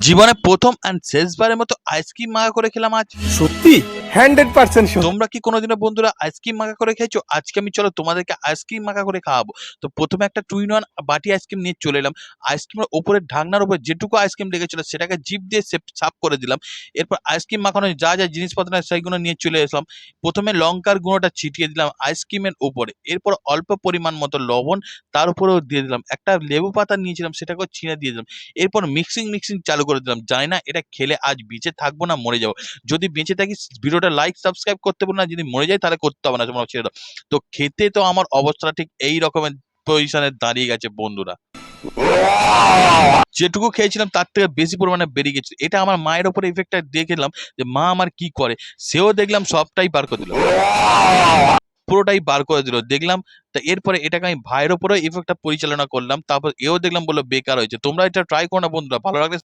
জীবনে প্রথম অ্যান্ড শেষবারের মতো আইসক্রিম মাখা করে খেলাম আজ। সত্যি 100% সত্যি। তোমরা কি কোনোদিনও বন্ধুরা আইসক্রিম মাখা করে খেয়েছো? আজকে আমি চলো তোমাদেরকে আইসক্রিম মাখা করে খাওয়াবো। তো প্রথমে একটা 2 in 1 বাটি আইসক্রিম নিয়ে চলে এলাম। আইসক্রিমের ওপরের ঢাকনার উপর যেটুকু আইসক্রিম লেগেছিল সেটাকে জিভ দিয়ে সাফ করে দিলাম। এরপর আইসক্রিম মাখানোর যা যা জিনিসপত্র আছে সেইগুলো নিয়ে চলে আসলাম। প্রথমে লঙ্কার গুঁড়োটা ছিটিয়ে দিলাম আইসক্রিমের উপরে। এরপর অল্প পরিমাণ মতো লবণ তার উপরেও দিয়ে দিলাম। একটা লেবু পাতা নিয়েছিলাম সেটাকেও ছিঁড়ে দিয়ে দিলাম। এরপর মিক্সিং চালু করে দিলাম। জানি না এটা খেলে আজ বেঁচে থাকবো না মরে যাবো। যদি বেঁচে থাকি ভিডিওটা লাইক সাবস্ক্রাইব করতে পারো না, যদি মরে যাই তাহলে করতে হবে না, তোমরা ছেড়ে দাও। তো খেতে তো আমার অবস্থাটা ঠিক এই রকমের পজিশনে দাঁড়িয়ে গেছে বন্ধুরা। যেটুকু খেয়েছিলাম তার থেকে বেশি পরিমাণে বেরিয়ে গেছে। এটা আমার মায়ের উপরে ইফেক্টটা দেখলাম যে মা আমার কি করে, সেও দেখলাম সবটাই বার করে দিল, পুরোটাই বার করে দিল দেখলাম। তা এরপরে এটাকে আমি ভাইয়ের উপরে ইফেক্টটা পরিচালনা করলাম, তারপর এও দেখলাম বললো বেকার হয়েছে। তোমরা এটা ট্রাই করো না বন্ধুরা, ভালো লাগলে